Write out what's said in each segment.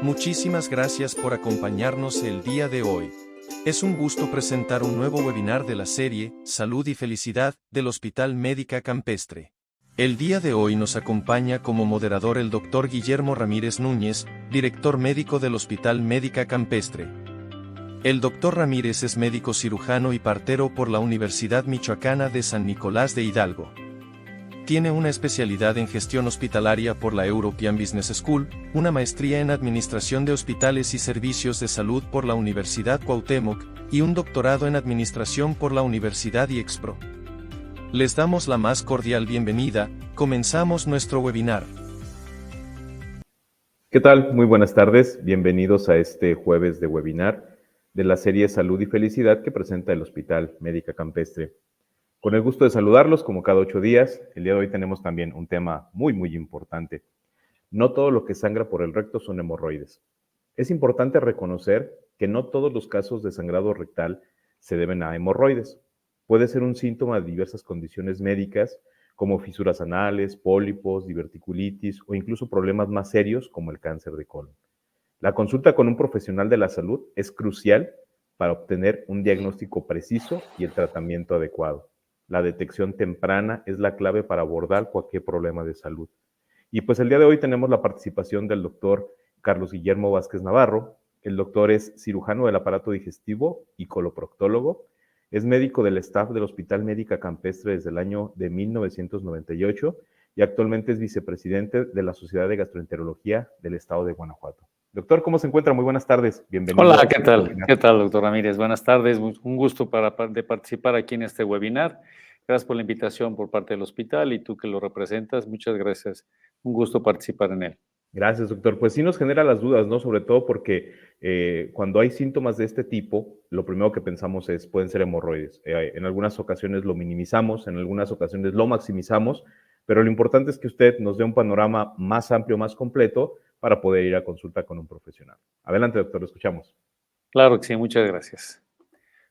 Muchísimas gracias por acompañarnos el día de hoy. Es un gusto presentar un nuevo webinar de la serie Salud y Felicidad del Hospital Médica Campestre. El día de hoy nos acompaña como moderador el Dr. Guillermo Ramírez Núñez, director médico del Hospital Médica Campestre. El Dr. Ramírez es médico cirujano y partero por la Universidad Michoacana de San Nicolás de Hidalgo. Tiene una especialidad en gestión hospitalaria por la European Business School, una maestría en administración de hospitales y servicios de salud por la Universidad Cuauhtémoc, y un doctorado en administración por la Universidad IEXPRO. Les damos la más cordial bienvenida. Comenzamos nuestro webinar. ¿Qué tal? Muy buenas tardes. Bienvenidos a este jueves de webinar de la serie Salud y Felicidad que presenta el Hospital Médica Campestre. Con el gusto de saludarlos, como cada 8 días, el día de hoy tenemos también un tema muy importante. No todo lo que sangra por el recto son hemorroides. Es importante reconocer que no todos los casos de sangrado rectal se deben a hemorroides. Puede ser un síntoma de diversas condiciones médicas, como fisuras anales, pólipos, diverticulitis o incluso problemas más serios como el cáncer de colon. La consulta con un profesional de la salud es crucial para obtener un diagnóstico preciso y el tratamiento adecuado. La detección temprana es la clave para abordar cualquier problema de salud. Y pues el día de hoy tenemos la participación del doctor Carlos Guillermo Vázquez Navarro. El doctor es cirujano del aparato digestivo y coloproctólogo. Es médico del staff del Hospital Médica Campestre desde el año de 1998 y actualmente es vicepresidente de la Sociedad de Gastroenterología del Estado de Guanajuato. Doctor, ¿cómo se encuentra? Muy buenas tardes. Bienvenido. Hola, ¿qué tal? ¿Qué tal, doctor Ramírez? Buenas tardes. Un gusto de participar aquí en este webinar. Gracias por la invitación por parte del hospital y tú que lo representas, muchas gracias. Un gusto participar en él. Gracias, doctor. Pues sí nos genera las dudas, ¿no? Sobre todo porque cuando hay síntomas de este tipo, lo primero que pensamos es, pueden ser hemorroides. En algunas ocasiones lo minimizamos, en algunas ocasiones lo maximizamos, pero lo importante es que usted nos dé un panorama más amplio, más completo, para poder ir a consulta con un profesional. Adelante, doctor, lo escuchamos. Claro que sí, muchas gracias.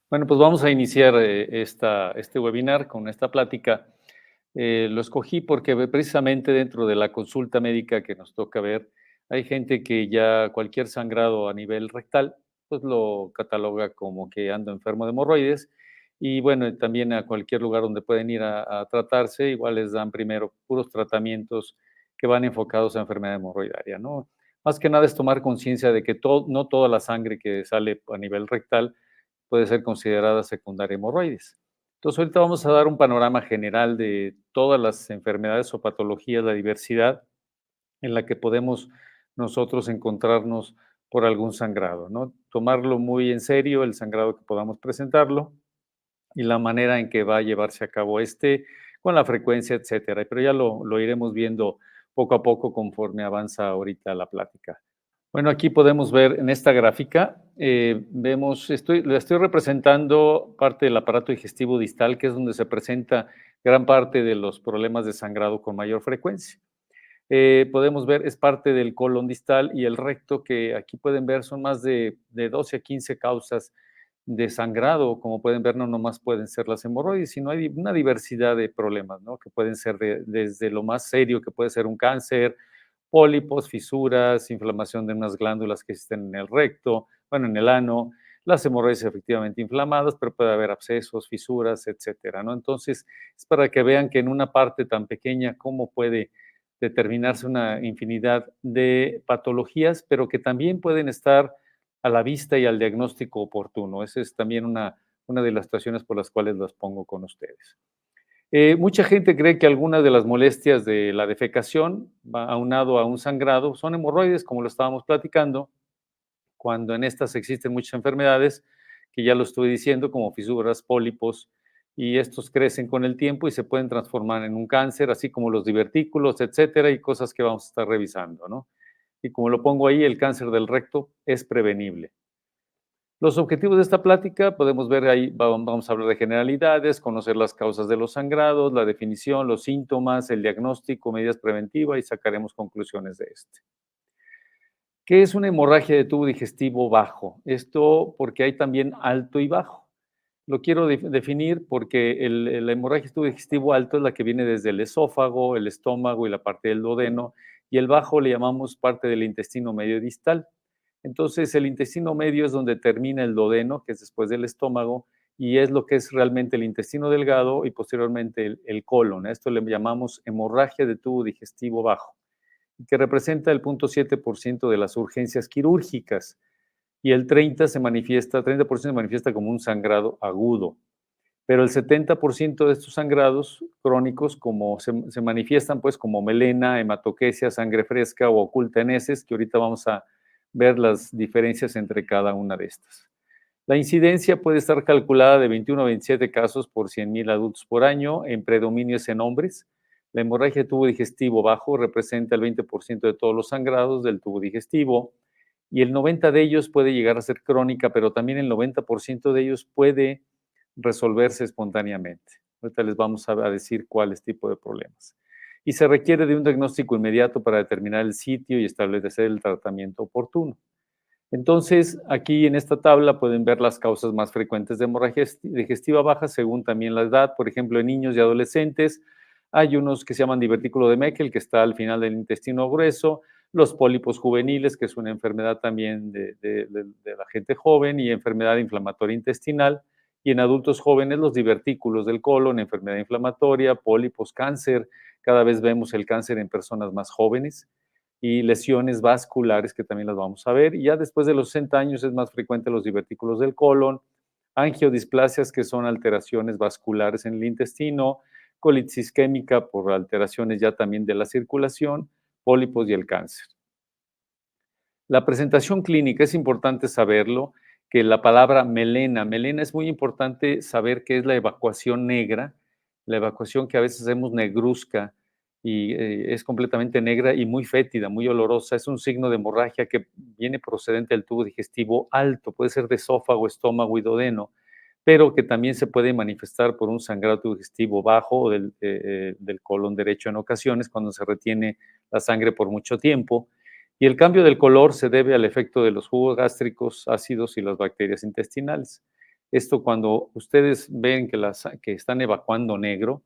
Bueno, pues vamos a iniciar este webinar con esta plática. Lo escogí porque precisamente dentro de la consulta médica que nos toca ver, hay gente que ya cualquier sangrado a nivel rectal, pues lo cataloga como que anda enfermo de hemorroides. Y bueno, también a cualquier lugar donde pueden ir a tratarse, igual les dan primero puros tratamientos que van enfocados a enfermedad hemorroidaria, ¿no? Más que nada es tomar conciencia de que no toda la sangre que sale a nivel rectal puede ser considerada secundaria hemorroides. Entonces, ahorita vamos a dar un panorama general de todas las enfermedades o patologías, la diversidad en la que podemos nosotros encontrarnos por algún sangrado, ¿no? Tomarlo muy en serio, el sangrado que podamos presentarlo y la manera en que va a llevarse a cabo con la frecuencia, etcétera. Pero ya lo iremos viendo poco a poco conforme avanza ahorita la plática. Bueno, aquí podemos ver en esta gráfica, le estoy representando parte del aparato digestivo distal, que es donde se presenta gran parte de los problemas de sangrado con mayor frecuencia. Podemos ver, es parte del colon distal y el recto, que aquí pueden ver son más de 12 a 15 causas de sangrado. Como pueden ver, no nomás pueden ser las hemorroides, sino hay una diversidad de problemas, ¿no? Que pueden ser desde lo más serio, que puede ser un cáncer, pólipos, fisuras, inflamación de unas glándulas que existen en el recto, bueno, en el ano, las hemorroides efectivamente inflamadas, pero puede haber abscesos, fisuras, etcétera, ¿no? Entonces, es para que vean que en una parte tan pequeña, cómo puede determinarse una infinidad de patologías, pero que también pueden estar a la vista y al diagnóstico oportuno. Esa es también una de las situaciones por las cuales las pongo con ustedes. Mucha gente cree que algunas de las molestias de la defecación, aunado a un sangrado, son hemorroides, como lo estábamos platicando, cuando en estas existen muchas enfermedades, que ya lo estuve diciendo, como fisuras, pólipos, y estos crecen con el tiempo y se pueden transformar en un cáncer, así como los divertículos, etcétera, y cosas que vamos a estar revisando, ¿no? Y como lo pongo ahí, el cáncer del recto es prevenible. Los objetivos de esta plática, podemos ver ahí, vamos a hablar de generalidades, conocer las causas de los sangrados, la definición, los síntomas, el diagnóstico, medidas preventivas y sacaremos conclusiones de este. ¿Qué es una hemorragia de tubo digestivo bajo? Esto porque hay también alto y bajo. Lo quiero definir porque la hemorragia de tubo digestivo alto es la que viene desde el esófago, el estómago y la parte del duodeno, y el bajo le llamamos parte del intestino medio distal. Entonces, el intestino medio es donde termina el duodeno, que es después del estómago, y es lo que es realmente el intestino delgado y posteriormente el colon. A esto le llamamos hemorragia de tubo digestivo bajo, que representa el 0.7% de las urgencias quirúrgicas, y el 30% se manifiesta como un sangrado agudo. Pero el 70% de estos sangrados crónicos como se manifiestan pues como melena, hematoquesia, sangre fresca o oculta en heces, que ahorita vamos a ver las diferencias entre cada una de estas. La incidencia puede estar calculada de 21 a 27 casos por 100,000 adultos por año, en predominio es en hombres. La hemorragia de tubo digestivo bajo representa el 20% de todos los sangrados del tubo digestivo y el 90% de ellos puede llegar a ser crónica, pero también el 90% de ellos puede resolverse espontáneamente. Ahorita les vamos a decir cuáles tipo de problemas. Y se requiere de un diagnóstico inmediato para determinar el sitio y establecer el tratamiento oportuno. Entonces, aquí en esta tabla pueden ver las causas más frecuentes de hemorragia digestiva baja según también la edad. Por ejemplo, en niños y adolescentes hay unos que se llaman divertículo de Meckel, que está al final del intestino grueso, los pólipos juveniles, que es una enfermedad también de la gente joven, y enfermedad inflamatoria intestinal. Y en adultos jóvenes, los divertículos del colon, enfermedad inflamatoria, pólipos, cáncer. Cada vez vemos el cáncer en personas más jóvenes y lesiones vasculares, que también las vamos a ver. Y ya después de los 60 años es más frecuente los divertículos del colon, angiodisplasias, que son alteraciones vasculares en el intestino, colitis isquémica por alteraciones ya también de la circulación, pólipos y el cáncer. La presentación clínica es importante saberlo, que la palabra melena es muy importante saber qué es la evacuación negra, la evacuación que a veces vemos negruzca y es completamente negra y muy fétida, muy olorosa. Es un signo de hemorragia que viene procedente del tubo digestivo alto, puede ser de esófago, estómago y duodeno, pero que también se puede manifestar por un sangrado digestivo bajo o del colon derecho en ocasiones, cuando se retiene la sangre por mucho tiempo. Y el cambio del color se debe al efecto de los jugos gástricos ácidos y las bacterias intestinales. Esto, cuando ustedes ven que están evacuando negro,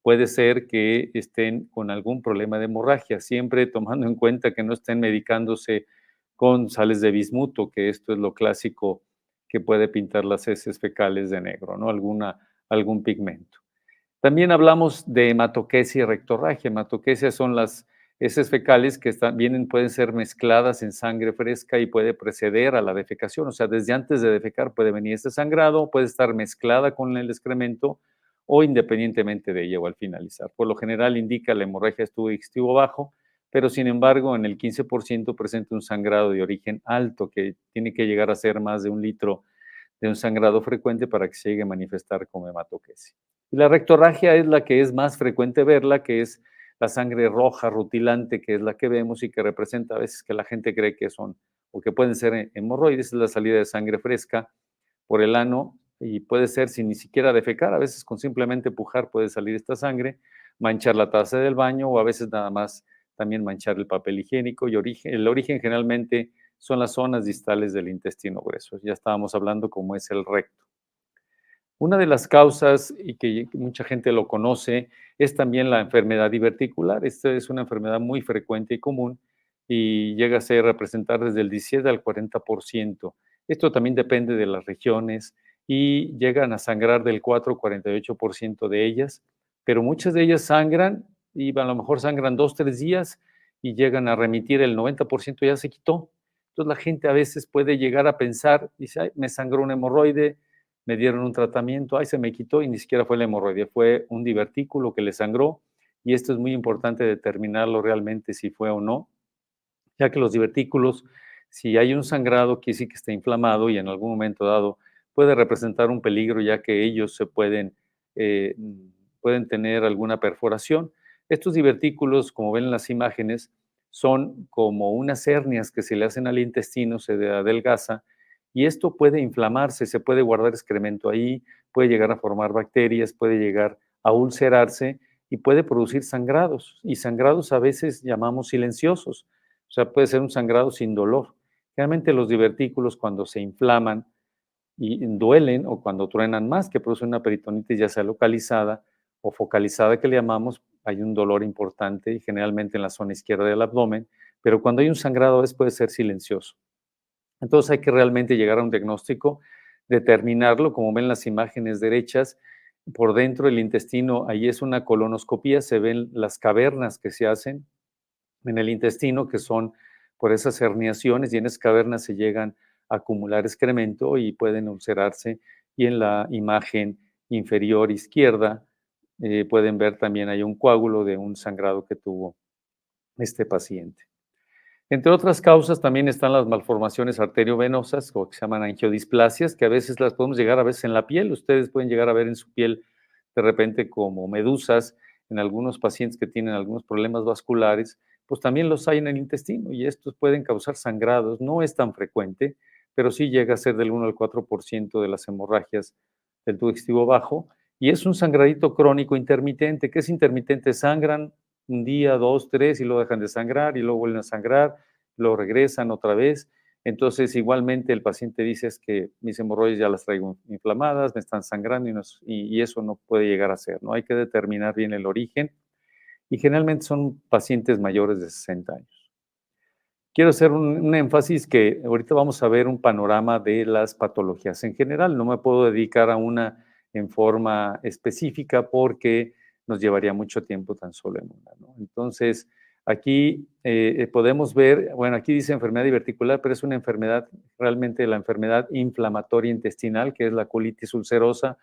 puede ser que estén con algún problema de hemorragia, siempre tomando en cuenta que no estén medicándose con sales de bismuto, que esto es lo clásico que puede pintar las heces fecales de negro, ¿no? Algún pigmento. También hablamos de hematoquesia y rectorragia. Hematoquesia son las heces fecales que pueden ser mezcladas en sangre fresca y puede preceder a la defecación. O sea, desde antes de defecar puede venir este sangrado, puede estar mezclada con el excremento o independientemente de ella o al finalizar. Por lo general indica la hemorragia de tubo digestivo bajo, pero sin embargo en el 15% presenta un sangrado de origen alto que tiene que llegar a ser más de 1 litro de un sangrado frecuente para que se llegue a manifestar como hematoquesia. Y la rectorragia es la que es más frecuente verla, que es la sangre roja rutilante, que es la que vemos y que representa a veces que la gente cree que son o que pueden ser hemorroides, es la salida de sangre fresca por el ano y puede ser sin ni siquiera defecar, a veces con simplemente pujar puede salir esta sangre, manchar la taza del baño o a veces nada más también manchar el papel higiénico y el origen generalmente son las zonas distales del intestino grueso. Ya estábamos hablando cómo es el recto. Una de las causas, y que mucha gente lo conoce, es también la enfermedad diverticular. Esta es una enfermedad muy frecuente y común y llega a representar desde el 17 al 40%. Esto también depende de las regiones y llegan a sangrar del 4 al 48% de ellas, pero muchas de ellas sangran y a lo mejor sangran 2, 3 días y llegan a remitir el 90% ya se quitó. Entonces la gente a veces puede llegar a pensar, dice, "Ay, me sangró un hemorroide, me dieron un tratamiento, ay, se me quitó y ni siquiera fue la hemorroide, fue un divertículo que le sangró", y esto es muy importante determinarlo realmente si fue o no, ya que los divertículos, si hay un sangrado, quiere decir que está inflamado y en algún momento dado puede representar un peligro, ya que ellos eh, pueden tener alguna perforación. Estos divertículos, como ven en las imágenes, son como unas hernias que se le hacen al intestino, se adelgaza, y esto puede inflamarse, se puede guardar excremento ahí, puede llegar a formar bacterias, puede llegar a ulcerarse y puede producir sangrados. Y sangrados a veces llamamos silenciosos, o sea, puede ser un sangrado sin dolor. Realmente los divertículos, cuando se inflaman y duelen, o cuando truenan más, que producen una peritonitis ya sea localizada o focalizada, que le llamamos, hay un dolor importante y generalmente en la zona izquierda del abdomen, pero cuando hay un sangrado puede ser silencioso. Entonces hay que realmente llegar a un diagnóstico, determinarlo, como ven las imágenes derechas, por dentro del intestino, ahí es una colonoscopía, se ven las cavernas que se hacen en el intestino, que son por esas herniaciones, y en esas cavernas se llegan a acumular excremento y pueden ulcerarse. Y en la imagen inferior izquierda pueden ver también hay un coágulo de un sangrado que tuvo este paciente. Entre otras causas también están las malformaciones arteriovenosas, o que se llaman angiodisplasias, que a veces las podemos llegar a ver en la piel. Ustedes pueden llegar a ver en su piel de repente como medusas en algunos pacientes que tienen algunos problemas vasculares, pues también los hay en el intestino y estos pueden causar sangrados. No es tan frecuente, pero sí llega a ser del 1 al 4% de las hemorragias del tubo digestivo bajo y es un sangradito crónico intermitente. ¿Qué es intermitente? Sangran un día, dos, tres, y luego dejan de sangrar, y luego vuelven a sangrar, luego regresan otra vez. Entonces, igualmente el paciente dice es que mis hemorroides ya las traigo inflamadas, me están sangrando y eso no puede llegar a ser, ¿no? Hay que determinar bien el origen y generalmente son pacientes mayores de 60 años. Quiero hacer un énfasis que ahorita vamos a ver un panorama de las patologías en general. No me puedo dedicar a una en forma específica porque nos llevaría mucho tiempo tan solo en una, ¿no? Entonces, aquí podemos ver, bueno, aquí dice enfermedad diverticular, pero es una enfermedad, realmente la enfermedad inflamatoria intestinal, que es la colitis ulcerosa,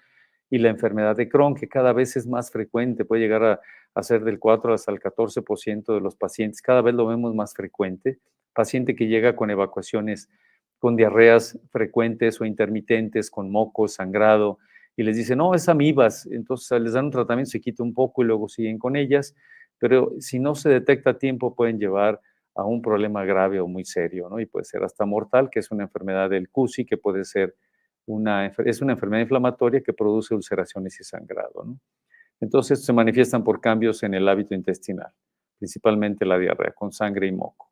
y la enfermedad de Crohn, que cada vez es más frecuente, puede llegar a ser del 4 hasta el 14% de los pacientes, cada vez lo vemos más frecuente. Paciente que llega con evacuaciones, con diarreas frecuentes o intermitentes, con mocos, sangrado, y les dicen, no, es amibas, entonces les dan un tratamiento, se quita un poco y luego siguen con ellas, pero si no se detecta a tiempo pueden llevar a un problema grave o muy serio, ¿no? Y puede ser hasta mortal, que es una enfermedad del CUSI, que puede ser es una enfermedad inflamatoria que produce ulceraciones y sangrado, ¿no? Entonces se manifiestan por cambios en el hábito intestinal, principalmente la diarrea con sangre y moco.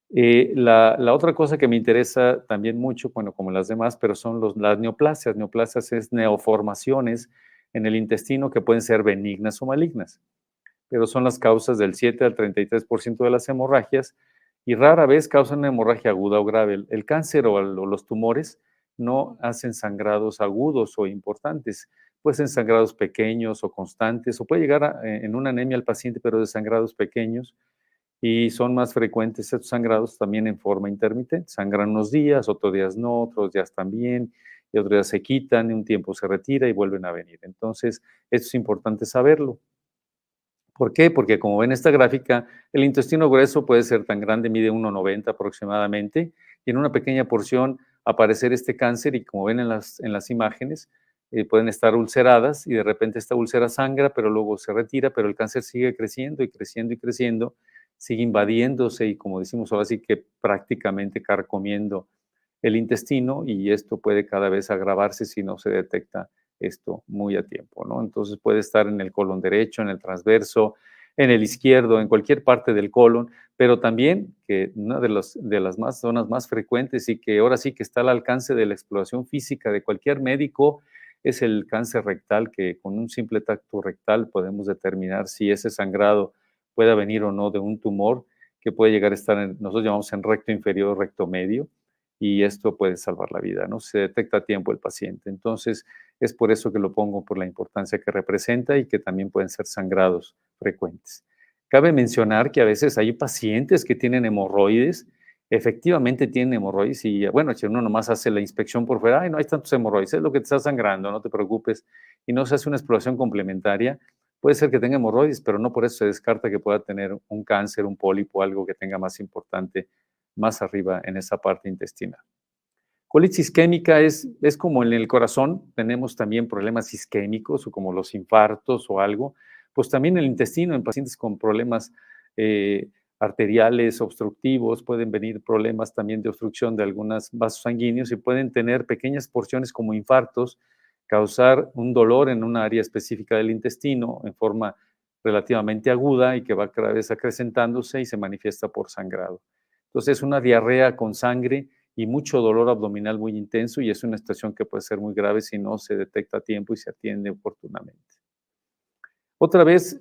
La otra cosa que me interesa también mucho, bueno, como las demás, pero son las neoplasias. Neoplasias es neoformaciones en el intestino que pueden ser benignas o malignas, pero son las causas del 7 al 33% de las hemorragias y rara vez causan una hemorragia aguda o grave. El cáncer o los tumores no hacen sangrados agudos o importantes, pueden ser sangrados pequeños o constantes, o puede llegar en una anemia al paciente, pero de sangrados pequeños, y son más frecuentes estos sangrados también en forma intermitente. Sangran unos días, otros días no, otros días también, y otros días se quitan, y un tiempo se retira y vuelven a venir. Entonces, esto es importante saberlo. ¿Por qué? Porque como ven esta gráfica, el intestino grueso puede ser tan grande, mide 1,90 aproximadamente, y en una pequeña porción aparecer este cáncer y como ven en las imágenes, pueden estar ulceradas y de repente esta úlcera sangra, pero luego se retira, pero el cáncer sigue creciendo y creciendo y creciendo, sigue invadiéndose y como decimos ahora sí que prácticamente carcomiendo el intestino y esto puede cada vez agravarse si no se detecta esto muy a tiempo, ¿no? Entonces puede estar en el colon derecho, en el transverso, en el izquierdo, en cualquier parte del colon, pero también que una de las zonas más frecuentes y que ahora sí que está al alcance de la exploración física de cualquier médico es el cáncer rectal, que con un simple tacto rectal podemos determinar si ese sangrado pueda venir o no de un tumor que puede llegar a estar nosotros llamamos en recto inferior, recto medio, y esto puede salvar la vida, ¿no? Se detecta a tiempo el paciente. Entonces, es por eso que lo pongo, por la importancia que representa y que también pueden ser sangrados frecuentes. Cabe mencionar que a veces hay pacientes que tienen hemorroides, efectivamente tienen hemorroides y bueno, si uno nomás hace la inspección por fuera, ay, no hay tantos hemorroides, es lo que te está sangrando, no te preocupes, y no se hace una exploración complementaria, puede ser que tenga hemorroides, pero no por eso se descarta que pueda tener un cáncer, un pólipo, algo que tenga más importante más arriba en esa parte intestinal. Colitis isquémica es como en el corazón, tenemos también problemas isquémicos o como los infartos o algo, pues también el intestino en pacientes con problemas arteriales, obstructivos, pueden venir problemas también de obstrucción de algunos vasos sanguíneos y pueden tener pequeñas porciones como infartos, causar un dolor en una área específica del intestino en forma relativamente aguda y que va cada vez acrecentándose y se manifiesta por sangrado. Entonces, una diarrea con sangre y mucho dolor abdominal muy intenso y es una situación que puede ser muy grave si no se detecta a tiempo y se atiende oportunamente. Otra vez,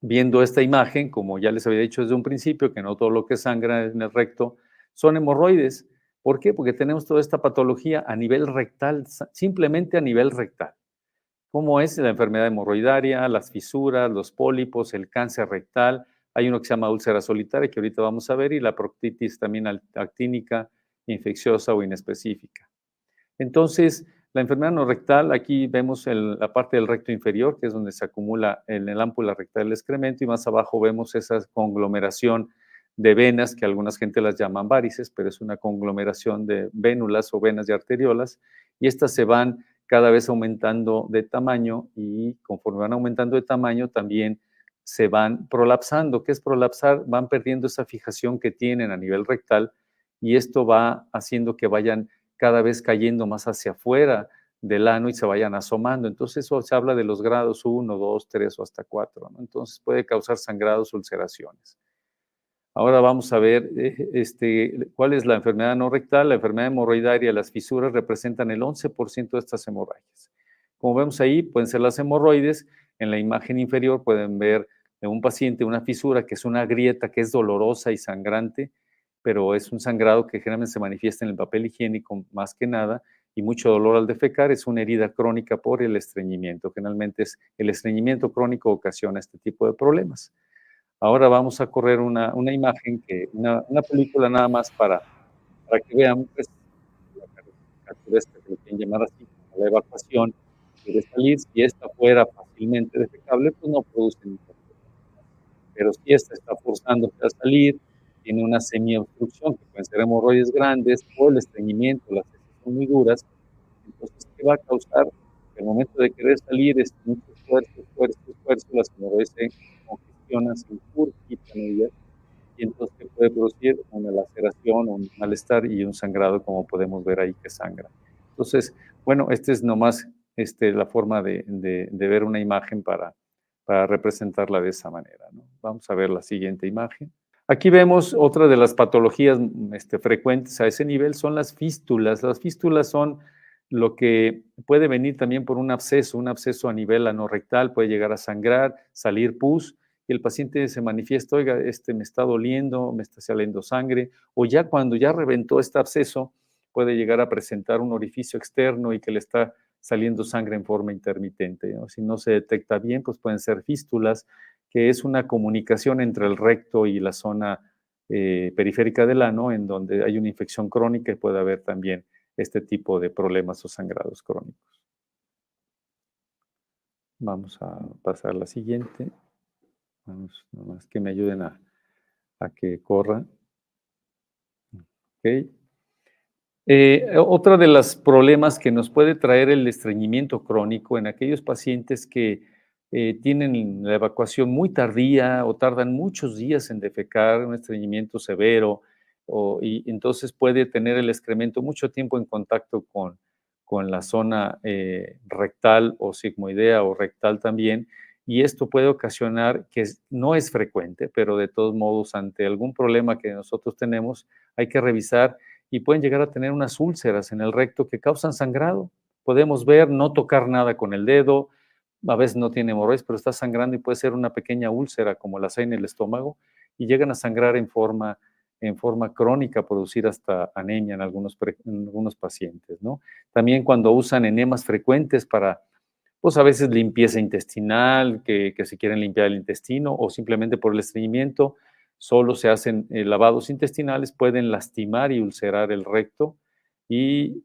viendo esta imagen, como ya les había dicho desde un principio, que no todo lo que sangra en el recto son hemorroides. ¿Por qué? Porque tenemos toda esta patología a nivel rectal, simplemente a nivel rectal. ¿Cómo es la enfermedad hemorroidaria, las fisuras, los pólipos, el cáncer rectal? Hay uno que se llama úlcera solitaria, que ahorita vamos a ver, y la proctitis también actínica, infecciosa o inespecífica. Entonces, la enfermedad no rectal, aquí vemos la parte del recto inferior, que es donde se acumula en el ámpula rectal el excremento, y más abajo vemos esa conglomeración de venas, que algunas gente las llaman varices, pero es una conglomeración de vénulas o venas y arteriolas, y estas se van cada vez aumentando de tamaño, y conforme van aumentando de tamaño, también se van prolapsando. ¿Qué es prolapsar? Van perdiendo esa fijación que tienen a nivel rectal, y esto va haciendo que vayan cada vez cayendo más hacia afuera del ano y se vayan asomando. Entonces, eso se habla de los grados 1, 2, 3 o hasta 4, ¿no? Entonces, puede causar sangrados, ulceraciones. Ahora vamos a ver cuál es la enfermedad no rectal. La enfermedad hemorroidaria, las fisuras representan el 11% de estas hemorragias. Como vemos ahí, pueden ser las hemorroides. En la imagen inferior pueden ver en un paciente una fisura, que es una grieta que es dolorosa y sangrante, pero es un sangrado que generalmente se manifiesta en el papel higiénico más que nada, y mucho dolor al defecar. Es una herida crónica por el estreñimiento. Generalmente es el estreñimiento crónico ocasiona este tipo de problemas. Ahora vamos a correr una imagen, una película nada más para que vean, pues, la caricatura esta que lo quieren llamar así, como la evacuación quiere salir. Si esta fuera fácilmente defecable, pues no produce ningún problema. Pero si esta está forzándose a salir, tiene una semiobstrucción, que pueden ser hemorroides grandes, o el estreñimiento, las heces son muy duras, entonces, ¿qué va a causar? Que al momento de querer salir, es mucho esfuerzo, las hemorroides se congestionan, se encurquitan ellas, y entonces ¿qué puede producir? Una laceración, un malestar y un sangrado, como podemos ver ahí que sangra. Entonces, bueno, esta es nomás la forma de ver una imagen para representarla de esa manera, ¿no? Vamos a ver la siguiente imagen. Aquí vemos otra de las patologías frecuentes a ese nivel, son las fístulas. Las fístulas son lo que puede venir también por un absceso a nivel anorrectal, puede llegar a sangrar, salir pus, y el paciente se manifiesta: oiga, me está doliendo, me está saliendo sangre, o ya cuando ya reventó este absceso, puede llegar a presentar un orificio externo y que le está saliendo sangre en forma intermitente, ¿no? Si no se detecta bien, pues pueden ser fístulas, que es una comunicación entre el recto y la zona periférica del ano, en donde hay una infección crónica y puede haber también este tipo de problemas o sangrados crónicos. Vamos a pasar a la siguiente. Vamos, nomás que me ayuden a que corra. Ok. Otra de los problemas que nos puede traer el estreñimiento crónico en aquellos pacientes que tienen la evacuación muy tardía o tardan muchos días en defecar, un estreñimiento severo, y entonces puede tener el excremento mucho tiempo en contacto con la zona rectal o sigmoidea o rectal también, y esto puede ocasionar, no es frecuente, pero de todos modos, ante algún problema que nosotros tenemos, hay que revisar, y pueden llegar a tener unas úlceras en el recto que causan sangrado. Podemos ver, no tocar nada con el dedo, a veces no tiene hemorroides, pero está sangrando y puede ser una pequeña úlcera como las hay en el estómago, y llegan a sangrar en forma crónica, producir hasta anemia en algunos pacientes, ¿no? También cuando usan enemas frecuentes para, pues a veces limpieza intestinal, que se quieren limpiar el intestino, o simplemente por el estreñimiento, solo se hacen lavados intestinales, pueden lastimar y ulcerar el recto y,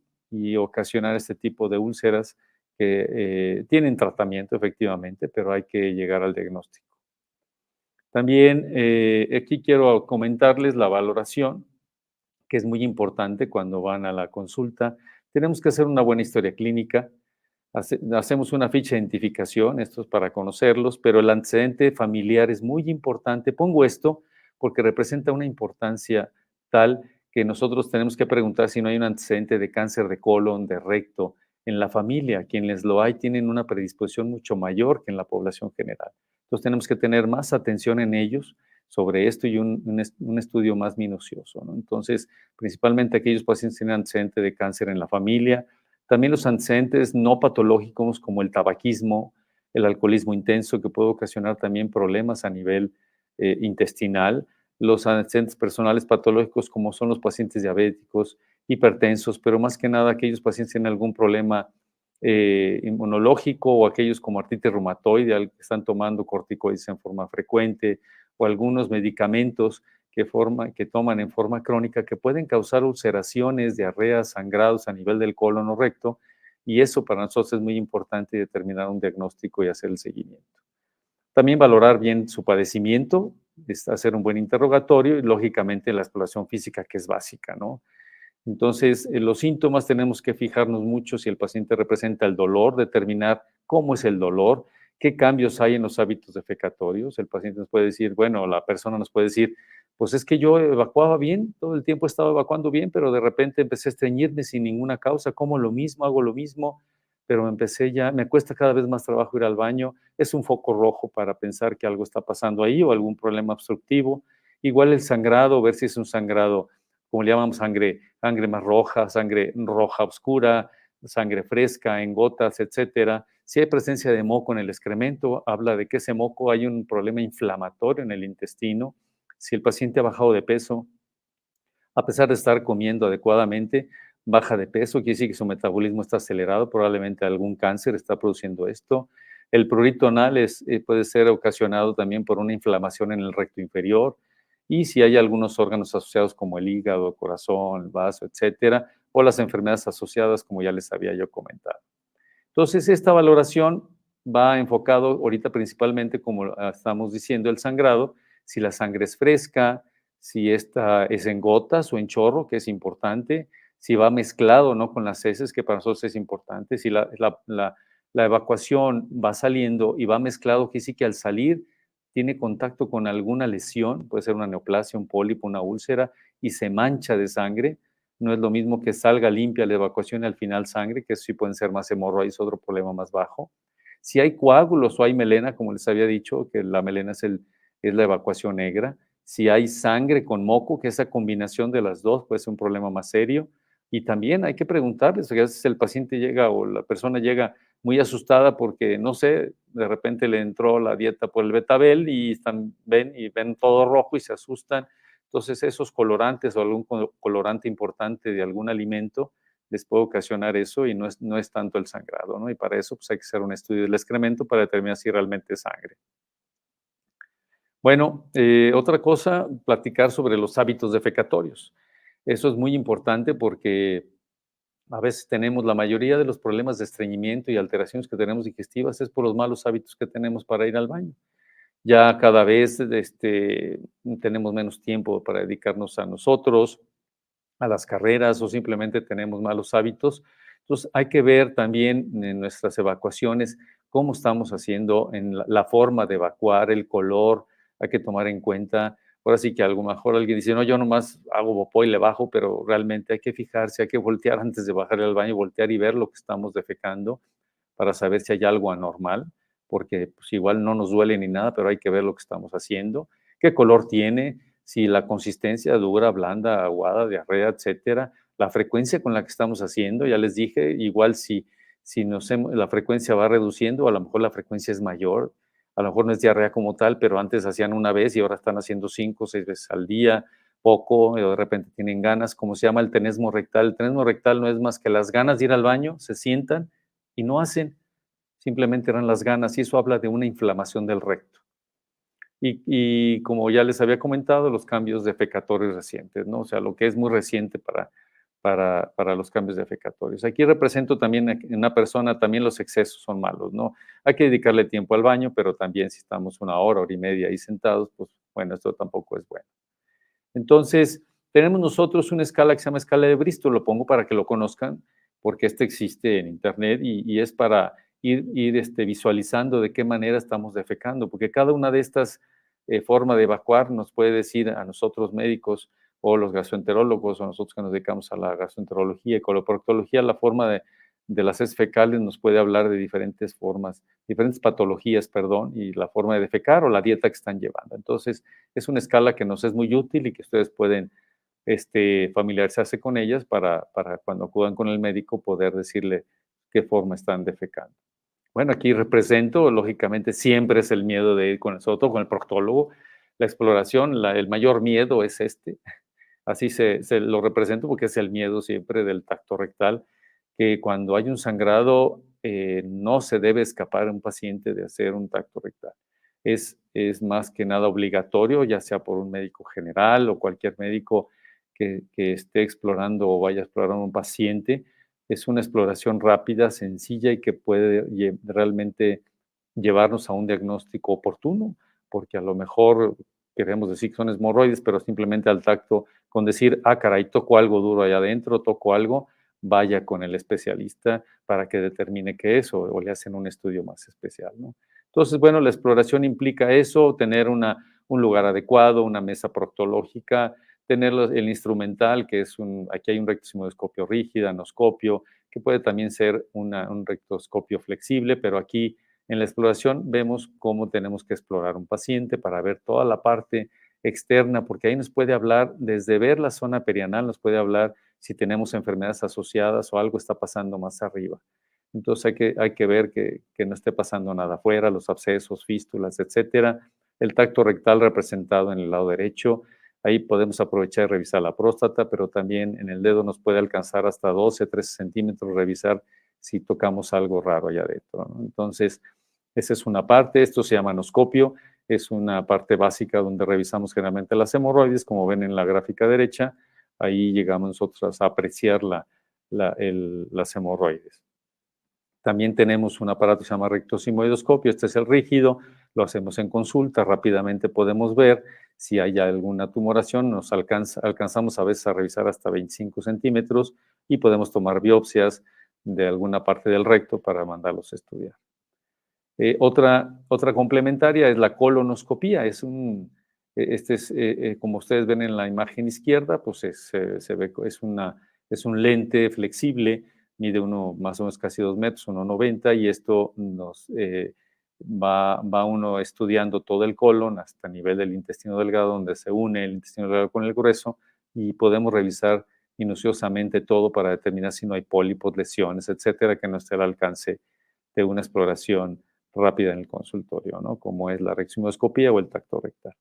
ocasionar este tipo de úlceras que tienen tratamiento efectivamente, pero hay que llegar al diagnóstico. También aquí quiero comentarles la valoración, que es muy importante cuando van a la consulta. Tenemos que hacer una buena historia clínica. Hacemos una ficha de identificación, esto es para conocerlos, pero el antecedente familiar es muy importante. Pongo esto porque representa una importancia tal que nosotros tenemos que preguntar si no hay un antecedente de cáncer de colon, de recto, en la familia. Quienes lo hay tienen una predisposición mucho mayor que en la población general. Entonces tenemos que tener más atención en ellos sobre esto y un estudio más minucioso, ¿no? Entonces, principalmente aquellos pacientes que tienen antecedente de cáncer en la familia, también los antecedentes no patológicos como el tabaquismo, el alcoholismo intenso, que puede ocasionar también problemas a nivel intestinal, los antecedentes personales patológicos como son los pacientes diabéticos hipertensos, pero más que nada aquellos pacientes que tienen algún problema inmunológico o aquellos como artritis reumatoide que están tomando corticoides en forma frecuente o algunos medicamentos que toman en forma crónica que pueden causar ulceraciones, diarreas, sangrados a nivel del colon o recto, y eso para nosotros es muy importante determinar un diagnóstico y hacer el seguimiento. También valorar bien su padecimiento, hacer un buen interrogatorio y lógicamente la exploración física que es básica, ¿no? Entonces, los síntomas tenemos que fijarnos mucho si el paciente representa el dolor, determinar cómo es el dolor, qué cambios hay en los hábitos defecatorios. El paciente nos puede decir, bueno, la persona nos puede decir, pues es que yo evacuaba bien, todo el tiempo estaba evacuando bien, pero de repente empecé a estreñirme sin ninguna causa, como lo mismo, hago lo mismo, pero me cuesta cada vez más trabajo ir al baño. Es un foco rojo para pensar que algo está pasando ahí o algún problema obstructivo. Igual el sangrado, ver si es un sangrado, como le llamamos sangre más roja, sangre roja oscura, sangre fresca en gotas, etcétera. Si hay presencia de moco en el excremento, habla de que ese moco hay un problema inflamatorio en el intestino. Si el paciente ha bajado de peso, a pesar de estar comiendo adecuadamente, baja de peso, quiere decir que su metabolismo está acelerado, probablemente algún cáncer está produciendo esto. El prurito anal puede ser ocasionado también por una inflamación en el recto inferior, y si hay algunos órganos asociados como el hígado, el corazón, el vaso, etcétera, o las enfermedades asociadas, como ya les había yo comentado. Entonces, esta valoración va enfocado ahorita principalmente, como estamos diciendo, el sangrado, si la sangre es fresca, si esta es en gotas o en chorro, que es importante, si va mezclado no con las heces, que para nosotros es importante, si la evacuación va saliendo y va mezclado, que sí que al salir tiene contacto con alguna lesión, puede ser una neoplasia, un pólipo, una úlcera, y se mancha de sangre. No es lo mismo que salga limpia la evacuación y al final sangre, que sí pueden ser más hemorroides, otro problema más bajo. Si hay coágulos o hay melena, como les había dicho, que la melena es la evacuación negra. Si hay sangre con moco, que esa combinación de las dos puede ser un problema más serio. Y también hay que preguntarles, a veces el paciente llega o la persona llega muy asustada porque, no sé, de repente le entró la dieta por el betabel y ven todo rojo y se asustan. Entonces, esos colorantes o algún colorante importante de algún alimento les puede ocasionar eso y no es tanto el sangrado, ¿no? Y para eso pues, hay que hacer un estudio del excremento para determinar si realmente es sangre. Bueno, otra cosa, platicar sobre los hábitos defecatorios. Eso es muy importante porque a veces tenemos la mayoría de los problemas de estreñimiento y alteraciones que tenemos digestivas es por los malos hábitos que tenemos para ir al baño. Ya cada vez tenemos menos tiempo para dedicarnos a nosotros, a las carreras o simplemente tenemos malos hábitos. Entonces hay que ver también en nuestras evacuaciones cómo estamos haciendo en la forma de evacuar, el color, hay que tomar en cuenta. Ahora sí que a lo mejor alguien dice, no, yo nomás hago popó y le bajo, pero realmente hay que fijarse, hay que voltear antes de bajar al baño, voltear y ver lo que estamos defecando para saber si hay algo anormal, porque pues, igual no nos duele ni nada, pero hay que ver lo que estamos haciendo, qué color tiene, si la consistencia dura, blanda, aguada, diarrea, etcétera, la frecuencia con la que estamos haciendo, ya les dije, igual si la frecuencia va reduciendo, a lo mejor la frecuencia es mayor, a lo mejor no es diarrea como tal, pero antes hacían una vez y ahora están haciendo 5 o 6 veces al día, poco, o de repente tienen ganas, como se llama el tenesmo rectal. El tenesmo rectal no es más que las ganas de ir al baño, se sientan y no hacen, simplemente eran las ganas, y eso habla de una inflamación del recto. Y como ya les había comentado, los cambios defecatorios recientes, ¿no? O sea, lo que es muy reciente para los cambios defecatorios. Aquí represento también en una persona, también los excesos son malos, ¿no? Hay que dedicarle tiempo al baño, pero también si estamos una hora y media ahí sentados, pues bueno, esto tampoco es bueno. Entonces, tenemos nosotros una escala que se llama escala de Bristol, lo pongo para que lo conozcan, porque este existe en internet y es para ir visualizando de qué manera estamos defecando, porque cada una de estas formas de evacuar nos puede decir a nosotros médicos o los gastroenterólogos o nosotros que nos dedicamos a la gastroenterología y coloproctología, la forma de las heces fecales nos puede hablar de diferentes formas, diferentes patologías, perdón, y la forma de defecar o la dieta que están llevando. Entonces, es una escala que nos es muy útil y que ustedes pueden familiarizarse con ellas para cuando acudan con el médico poder decirle qué forma están defecando. Bueno, aquí represento, lógicamente, siempre es el miedo de ir con nosotros, con el proctólogo. La exploración, el mayor miedo es Así se lo represento porque es el miedo siempre del tacto rectal, que cuando hay un sangrado no se debe escapar a un paciente de hacer un tacto rectal. Es más que nada obligatorio, ya sea por un médico general o cualquier médico que esté explorando o vaya a explorar a un paciente. Es una exploración rápida, sencilla y que puede realmente llevarnos a un diagnóstico oportuno, porque a lo mejor queremos decir que son hemorroides, pero simplemente al tacto, con decir, ah, caray, toco algo duro allá adentro, toco algo, vaya con el especialista para que determine qué es o le hacen un estudio más especial, ¿no? Entonces, bueno, la exploración implica eso, tener un lugar adecuado, una mesa proctológica, tener el instrumental, que es aquí hay un rectosigmoidoscopio rígido, anoscopio, que puede también ser un rectoscopio flexible, pero aquí en la exploración vemos cómo tenemos que explorar un paciente para ver toda la parte externa, porque ahí nos puede hablar, desde ver la zona perianal, nos puede hablar si tenemos enfermedades asociadas o algo está pasando más arriba. Entonces hay que ver que no esté pasando nada afuera, los abscesos, fístulas, etcétera. El tacto rectal representado en el lado derecho, ahí podemos aprovechar y revisar la próstata, pero también en el dedo nos puede alcanzar hasta 12, 13 centímetros revisar si tocamos algo raro allá adentro, ¿no? Entonces, esa es una parte, esto se llama anoscopio, es una parte básica donde revisamos generalmente las hemorroides, como ven en la gráfica derecha, ahí llegamos nosotros a apreciar las hemorroides. También tenemos un aparato que se llama rectosigmoidoscopio, este es el rígido, lo hacemos en consulta, rápidamente podemos ver si hay alguna tumoración, alcanzamos a veces a revisar hasta 25 centímetros y podemos tomar biopsias de alguna parte del recto para mandarlos a estudiar. Otra complementaria es la colonoscopía. Como ustedes ven en la imagen izquierda, pues se ve, es un lente flexible, mide más o menos casi 2 metros, 1,90, y esto va uno estudiando todo el colon hasta el nivel del intestino delgado, donde se une el intestino delgado con el grueso, y podemos revisar minuciosamente todo para determinar si no hay pólipos, lesiones, etcétera, que no esté al alcance de una exploración rápida en el consultorio, ¿no? Como es la reximoscopía o el tacto rectal.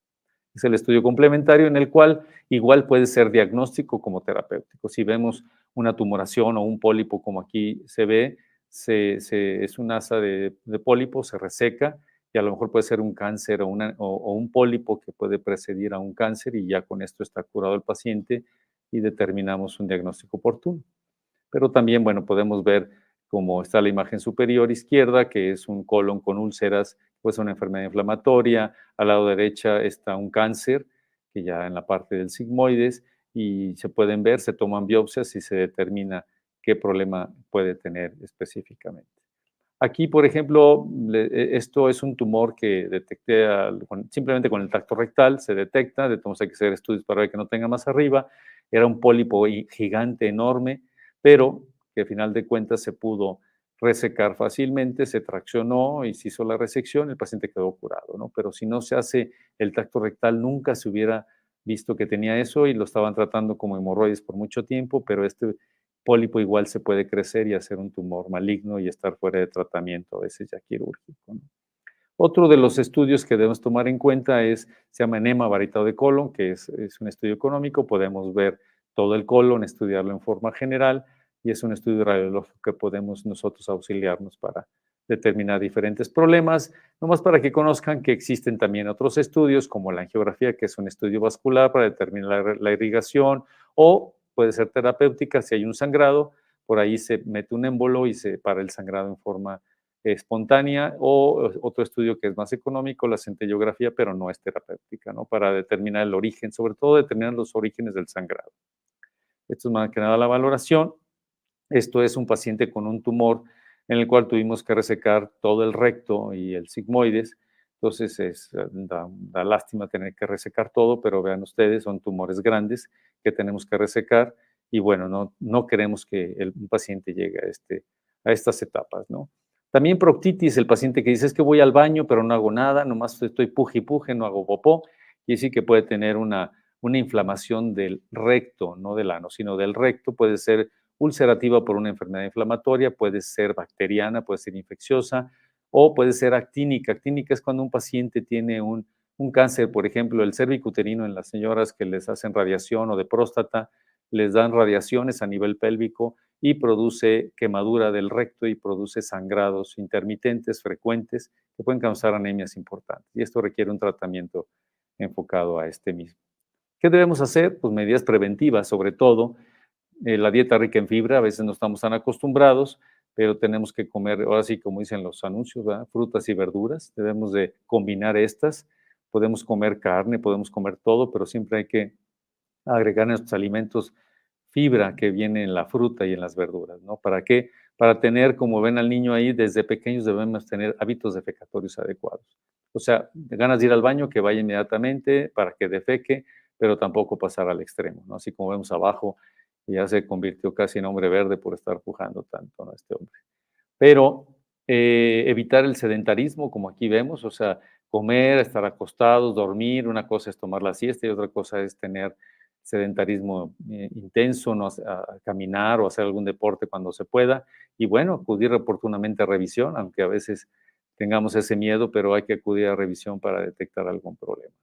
Es el estudio complementario en el cual igual puede ser diagnóstico como terapéutico. Si vemos una tumoración o un pólipo como aquí se ve, es un asa de pólipo, se reseca y a lo mejor puede ser un cáncer o un pólipo que puede precedir a un cáncer y ya con esto está curado el paciente y determinamos un diagnóstico oportuno. Pero también, bueno, podemos ver cómo está la imagen superior izquierda, que es un colon con úlceras, pues una enfermedad inflamatoria. Al lado derecha está un cáncer, que ya en la parte del sigmoides, y se pueden ver, se toman biopsias y se determina qué problema puede tener específicamente. Aquí, por ejemplo, esto es un tumor que detecté simplemente con el tacto rectal, se detecta, de todos hay que hacer estudios para ver que no tenga más arriba. Era un pólipo gigante, enorme, pero que al final de cuentas se pudo resecar fácilmente, se traccionó y se hizo la resección, el paciente quedó curado, ¿no? Pero si no se hace el tacto rectal, nunca se hubiera visto que tenía eso y lo estaban tratando como hemorroides por mucho tiempo, pero este pólipo igual se puede crecer y hacer un tumor maligno y estar fuera de tratamiento, a veces ya quirúrgico, ¿no? Otro de los estudios que debemos tomar en cuenta se llama enema varietado de colon, que es un estudio económico. Podemos ver todo el colon, estudiarlo en forma general y es un estudio radiológico que podemos nosotros auxiliarnos para determinar diferentes problemas, nomás para que conozcan que existen también otros estudios como la angiografía, que es un estudio vascular para determinar la irrigación, o puede ser terapéutica si hay un sangrado, por ahí se mete un émbolo y se para el sangrado en forma espontánea, o otro estudio que es más económico, la centellografía, pero no es terapéutica, ¿no? Para determinar el origen, sobre todo determinar los orígenes del sangrado. Esto es más que nada la valoración. Esto es un paciente con un tumor en el cual tuvimos que resecar todo el recto y el sigmoides. Entonces da lástima tener que resecar todo, pero vean ustedes, son tumores grandes que tenemos que resecar y bueno, no queremos que un paciente llegue a estas etapas, ¿no? También proctitis, el paciente que dice es que voy al baño, pero no hago nada, nomás estoy puje y puje, no hago popó, y sí que puede tener una inflamación del recto, no del ano, sino del recto, puede ser ulcerativa por una enfermedad inflamatoria, puede ser bacteriana, puede ser infecciosa o puede ser actínica. Actínica es cuando un paciente tiene un un cáncer, por ejemplo, el cervicuterino en las señoras que les hacen radiación o de próstata, les dan radiaciones a nivel pélvico y produce quemadura del recto y produce sangrados intermitentes, frecuentes, que pueden causar anemias importantes. Y esto requiere un tratamiento enfocado a este mismo. ¿Qué debemos hacer? Pues medidas preventivas, sobre todo la dieta rica en fibra, a veces no estamos tan acostumbrados, pero tenemos que comer, ahora sí, como dicen los anuncios, ¿verdad? Frutas y verduras, debemos de combinar estas, podemos comer carne, podemos comer todo, pero siempre hay que agregar en nuestros alimentos fibra que viene en la fruta y en las verduras, ¿no? ¿Para qué? Para tener, como ven al niño ahí, desde pequeños debemos tener hábitos defecatorios adecuados. O sea, de ganas de ir al baño, que vaya inmediatamente para que defeque, pero tampoco pasar al extremo, ¿no? Así como vemos abajo, ya se convirtió casi en hombre verde por estar pujando tanto, ¿no? Este hombre. Pero evitar el sedentarismo, como aquí vemos, o sea, comer, estar acostados, dormir, una cosa es tomar la siesta y otra cosa es tener sedentarismo intenso, no a caminar o hacer algún deporte cuando se pueda. Y bueno, acudir oportunamente a revisión, aunque a veces tengamos ese miedo, pero hay que acudir a revisión para detectar algún problema.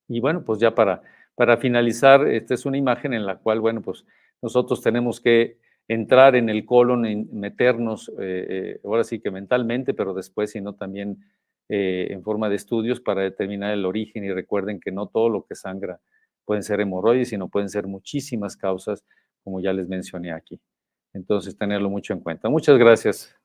Y bueno, pues ya para finalizar, esta es una imagen en la cual, bueno, pues nosotros tenemos que entrar en el colon, meternos, ahora sí que mentalmente, pero después, sino también en forma de estudios para determinar el origen. Y recuerden que no todo lo que sangra pueden ser hemorroides, sino pueden ser muchísimas causas, como ya les mencioné aquí. Entonces, tenerlo mucho en cuenta. Muchas gracias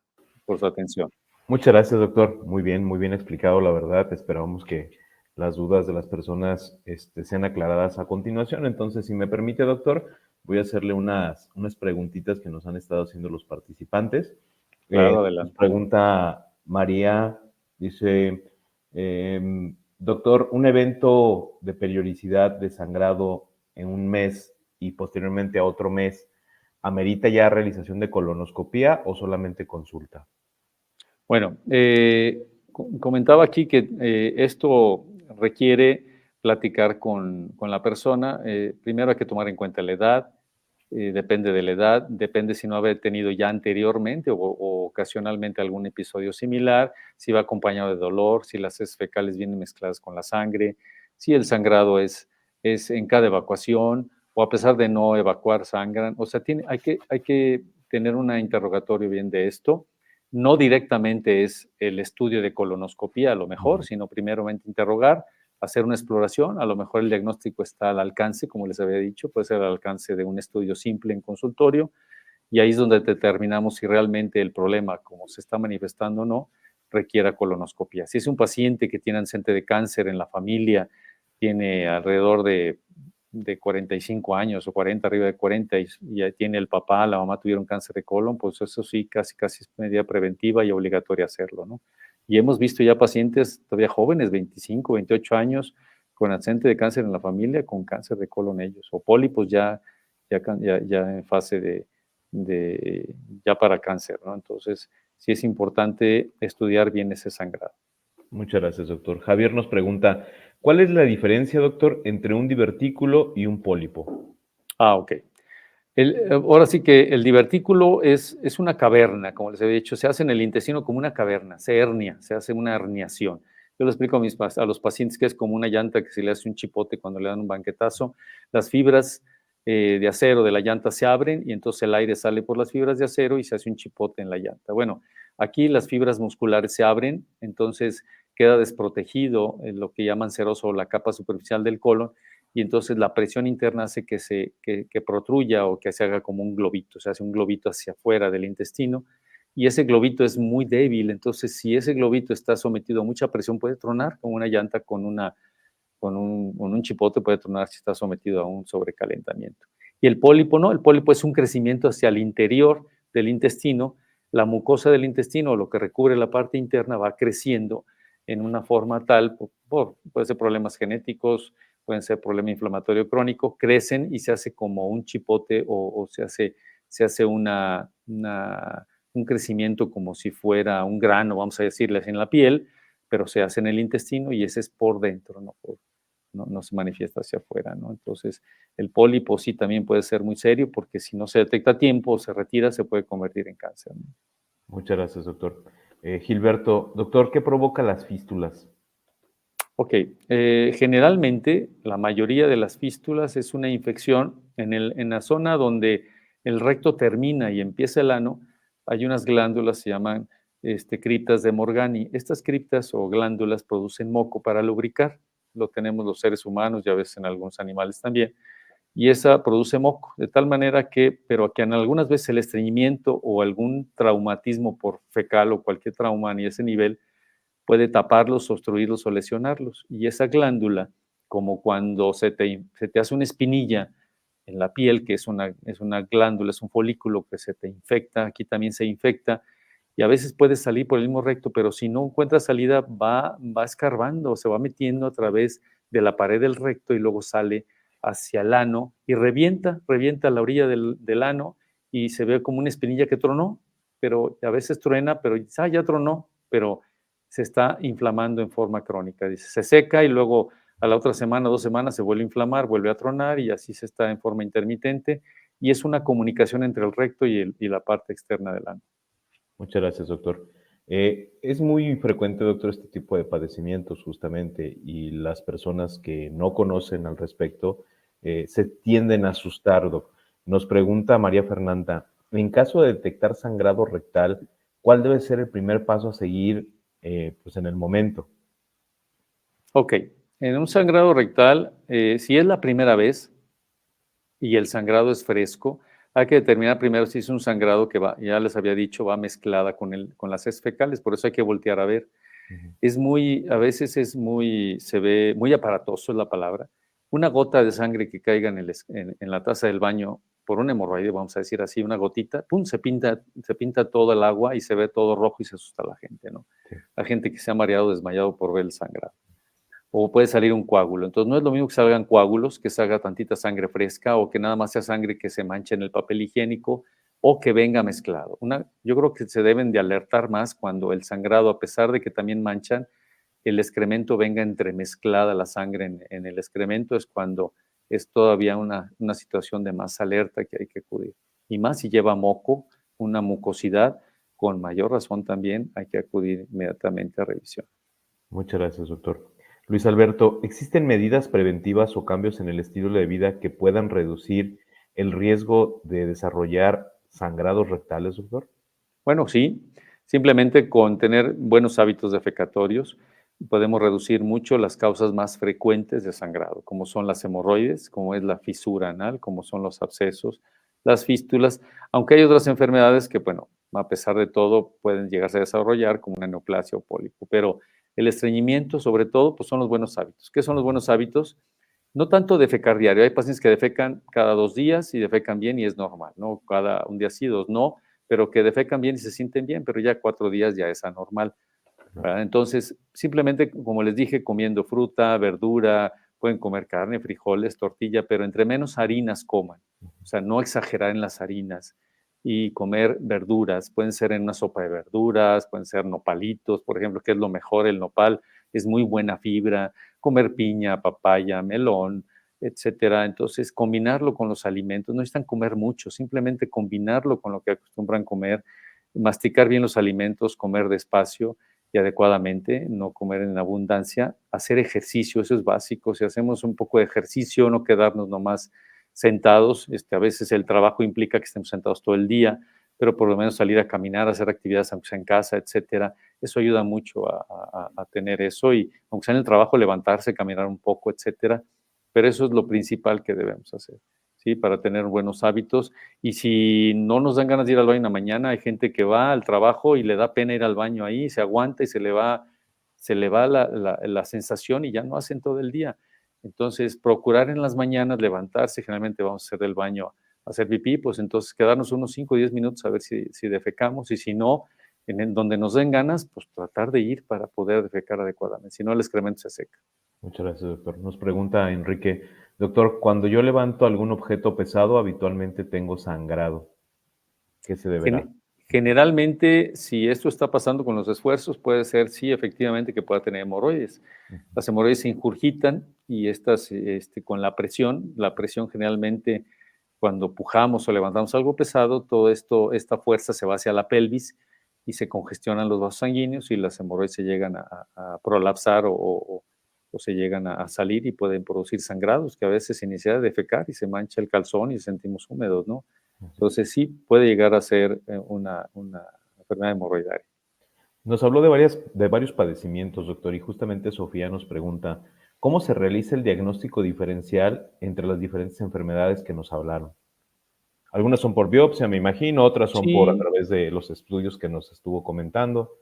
por su atención. Muchas gracias, doctor. Muy bien explicado, la verdad. Esperamos que las dudas de las personas sean aclaradas a continuación. Entonces, si me permite, doctor, voy a hacerle unas preguntitas que nos han estado haciendo los participantes. Claro, Nos adelante. pregunta María, dice, doctor, ¿un evento de periodicidad de sangrado en un mes y posteriormente a otro mes amerita ya realización de colonoscopía o solamente consulta? Bueno, comentaba aquí que esto requiere platicar con la persona. Primero hay que tomar en cuenta la edad, depende de la edad, depende si no haber tenido ya anteriormente o ocasionalmente algún episodio similar, si va acompañado de dolor, si las heces fecales vienen mezcladas con la sangre, si el sangrado es en cada evacuación o a pesar de no evacuar sangran. O sea, hay que tener un interrogatorio bien de esto. No directamente es el estudio de colonoscopía a lo mejor, sino primeramente interrogar, hacer una exploración, a lo mejor el diagnóstico está al alcance, como les había dicho, puede ser al alcance de un estudio simple en consultorio, y ahí es donde determinamos si realmente el problema, como se está manifestando o no, requiera colonoscopía. Si es un paciente que tiene antecedente de cáncer en la familia, tiene alrededor de 45 años o 40, arriba de 40, y ya tiene el papá, la mamá tuvieron cáncer de colon, pues eso sí, casi es medida preventiva y obligatoria hacerlo, ¿no? Y hemos visto ya pacientes todavía jóvenes, 25, 28 años, con antecedente de cáncer en la familia, con cáncer de colon ellos, o pólipos ya en fase ya para cáncer, ¿no? Entonces, sí es importante estudiar bien ese sangrado. Muchas gracias, doctor. Javier nos pregunta, ¿cuál es la diferencia, doctor, entre un divertículo y un pólipo? Ok. Ahora sí que el divertículo es una caverna, como les había dicho, se hace en el intestino como una caverna, se hernia, se hace una herniación. Yo le explico a los pacientes que es como una llanta que se le hace un chipote cuando le dan un banquetazo. Las fibras de acero de la llanta se abren y entonces el aire sale por las fibras de acero y se hace un chipote en la llanta. Bueno, aquí las fibras musculares se abren, entonces queda desprotegido lo que llaman seroso o la capa superficial del colon, y entonces la presión interna hace que protruya o que se haga como un globito, se hace un globito hacia afuera del intestino, y ese globito es muy débil. Entonces si ese globito está sometido a mucha presión puede tronar, como una llanta con un chipote puede tronar si está sometido a un sobrecalentamiento. Y el pólipo no, el pólipo es un crecimiento hacia el interior del intestino, la mucosa del intestino, lo que recubre la parte interna, va creciendo en una forma tal, puede ser problemas genéticos, pueden ser problema inflamatorio crónico, crecen y se hace como un chipote o se hace un crecimiento como si fuera un grano, vamos a decirle así, en la piel, pero se hace en el intestino y ese es por dentro, no se manifiesta hacia afuera, ¿no? Entonces, el pólipo sí también puede ser muy serio porque si no se detecta a tiempo o se retira, se puede convertir en cáncer, ¿no? Muchas gracias, doctor. Gilberto, doctor, ¿qué provoca las fístulas? Ok, generalmente la mayoría de las fístulas es una infección en la zona donde el recto termina y empieza el ano. Hay unas glándulas, se llaman criptas de Morgani. Estas criptas o glándulas producen moco para lubricar. Lo tenemos los seres humanos y a veces en algunos animales también. Y esa produce moco, de tal manera que, pero que en algunas veces el estreñimiento o algún traumatismo por fecal o cualquier trauma a ese nivel puede taparlos, obstruirlos o lesionarlos. Y esa glándula, como cuando se te hace una espinilla en la piel, que es una glándula, es un folículo que se te infecta, aquí también se infecta, y a veces puede salir por el mismo recto, pero si no encuentra salida, va escarbando, se va metiendo a través de la pared del recto y luego sale hacia el ano y revienta la orilla del ano y se ve como una espinilla que tronó, pero a veces truena, pero ya tronó, pero se está inflamando en forma crónica. Dice, se seca y luego a la otra semana, 2 semanas, se vuelve a inflamar, vuelve a tronar y así se está en forma intermitente. Y es una comunicación entre el recto y la parte externa del ano. Muchas gracias, doctor. Es muy frecuente, doctor, este tipo de padecimientos justamente y las personas que no conocen al respecto se tienden a asustar, doc. Nos pregunta María Fernanda, en caso de detectar sangrado rectal, ¿cuál debe ser el primer paso a seguir pues en el momento? Ok, en un sangrado rectal, si es la primera vez y el sangrado es fresco, hay que determinar primero si es un sangrado que va, ya les había dicho, va mezclada con las heces fecales, por eso hay que voltear a ver. Ujú. A veces se ve muy aparatoso es la palabra. Una gota de sangre que caiga en la taza del baño por un hemorroide, vamos a decir así, una gotita, ¡pum! Se pinta todo el agua y se ve todo rojo y se asusta a la gente, ¿no? Sí. La gente que se ha mareado, desmayado por ver el sangrado. O puede salir un coágulo. Entonces no es lo mismo que salgan coágulos, que salga tantita sangre fresca o que nada más sea sangre que se manche en el papel higiénico o que venga mezclado. Yo creo que se deben de alertar más cuando el sangrado, a pesar de que también manchan, el excremento venga entremezclada la sangre en el excremento, es cuando es todavía una situación de más alerta que hay que acudir. Y más si lleva moco, una mucosidad, con mayor razón también hay que acudir inmediatamente a revisión. Muchas gracias, doctor. Luis Alberto, ¿existen medidas preventivas o cambios en el estilo de vida que puedan reducir el riesgo de desarrollar sangrados rectales, doctor? Bueno, sí, simplemente con tener buenos hábitos defecatorios podemos reducir mucho las causas más frecuentes de sangrado, como son las hemorroides, como es la fisura anal, como son los abscesos, las fístulas, aunque hay otras enfermedades que, bueno, a pesar de todo pueden llegarse a desarrollar como una neoplasia o pólipo, pero el estreñimiento, sobre todo, pues son los buenos hábitos. ¿Qué son los buenos hábitos? No tanto defecar diario, hay pacientes que defecan cada 2 días y defecan bien y es normal, ¿no? Cada un día sí, 2 no, pero que defecan bien y se sienten bien, pero ya 4 días ya es anormal, ¿verdad? Entonces, simplemente, como les dije, comiendo fruta, verdura, pueden comer carne, frijoles, tortilla, pero entre menos harinas coman, o sea, no exagerar en las harinas y comer verduras, pueden ser en una sopa de verduras, pueden ser nopalitos, por ejemplo, que es lo mejor, el nopal es muy buena fibra, comer piña, papaya, melón, etcétera. Entonces, combinarlo con los alimentos, no necesitan comer mucho, simplemente combinarlo con lo que acostumbran comer, masticar bien los alimentos, comer despacio y adecuadamente, no comer en abundancia, hacer ejercicio, eso es básico. Si hacemos un poco de ejercicio, no quedarnos nomás sentados, a veces el trabajo implica que estemos sentados todo el día, pero por lo menos salir a caminar, hacer actividades aunque sea en casa, etcétera, eso ayuda mucho a tener eso y aunque sea en el trabajo, levantarse, caminar un poco, etcétera, pero eso es lo principal que debemos hacer, ¿sí? Para tener buenos hábitos. Y si no nos dan ganas de ir al baño en la mañana, hay gente que va al trabajo y le da pena ir al baño ahí, se aguanta y se le va la sensación y ya no hacen todo el día. Entonces, procurar en las mañanas levantarse, generalmente vamos a hacer del baño a hacer pipí, pues entonces quedarnos unos 5 o 10 minutos a ver si defecamos y si no, donde nos den ganas, pues tratar de ir para poder defecar adecuadamente, si no el excremento se seca. Muchas gracias, doctor. Nos pregunta Enrique, doctor, cuando yo levanto algún objeto pesado, habitualmente tengo sangrado. ¿Qué se deberá? Generalmente, si esto está pasando con los esfuerzos, puede ser, sí, efectivamente, que pueda tener hemorroides. Ujú. Las hemorroides se ingurgitan y estas, con la presión generalmente, cuando pujamos o levantamos algo pesado, esta fuerza se va hacia la pelvis y se congestionan los vasos sanguíneos y las hemorroides se llegan a prolapsar o se llegan a salir y pueden producir sangrados que a veces se inicia de defecar y se mancha el calzón y sentimos húmedos, ¿no? Entonces sí puede llegar a ser una enfermedad hemorroidaria. Nos habló de varios padecimientos, doctor, y justamente Sofía nos pregunta, ¿cómo se realiza el diagnóstico diferencial entre las diferentes enfermedades que nos hablaron? Algunas son por biopsia, me imagino, otras son por a Sí, través de los estudios que nos estuvo comentando.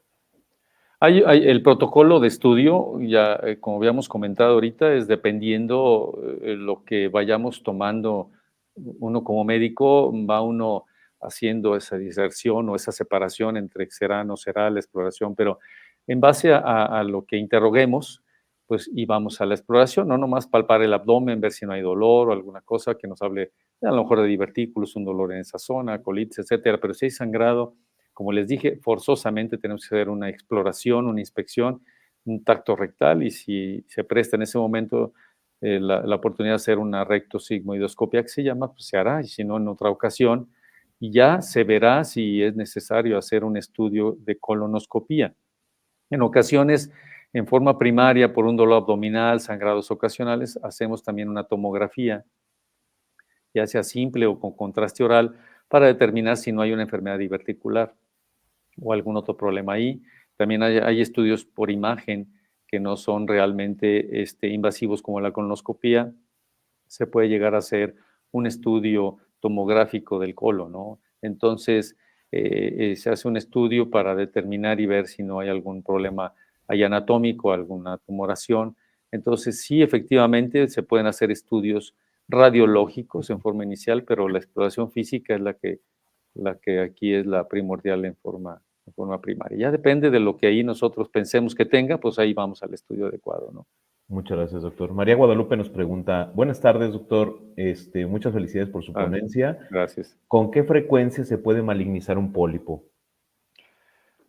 hay el protocolo de estudio, ya como habíamos comentado ahorita, es dependiendo lo que vayamos tomando uno como médico, va uno haciendo esa diserción o esa separación entre será, no será, la exploración, pero en base a lo que interroguemos, pues y vamos a la exploración, no nomás palpar el abdomen, ver si no hay dolor o alguna cosa que nos hable a lo mejor de divertículos, un dolor en esa zona, colitis, etcétera, pero si hay sangrado, como les dije, forzosamente tenemos que hacer una exploración, una inspección, un tacto rectal y si se presta en ese momento la oportunidad de hacer una rectosigmoidoscopia que se llama, pues se hará y si no en otra ocasión y ya se verá si es necesario hacer un estudio de colonoscopía. En ocasiones, en forma primaria, por un dolor abdominal, sangrados ocasionales, hacemos también una tomografía, ya sea simple o con contraste oral, para determinar si no hay una enfermedad diverticular o algún otro problema ahí. También hay estudios por imagen que no son realmente invasivos como la colonoscopía. Se puede llegar a hacer un estudio tomográfico del colon, ¿no? Entonces, se hace un estudio para determinar y ver si no hay algún problema ahí anatómico, alguna tumoración. Entonces, sí, efectivamente, se pueden hacer estudios radiológicos en forma inicial, pero la exploración física es la que aquí es la primordial en forma primaria. Ya depende de lo que ahí nosotros pensemos que tenga, pues ahí vamos al estudio adecuado, ¿no? Muchas gracias, doctor. María Guadalupe nos pregunta, buenas tardes, doctor. Muchas felicidades por su Ah, ponencia. gracias. ¿Con qué frecuencia se puede malignizar un pólipo?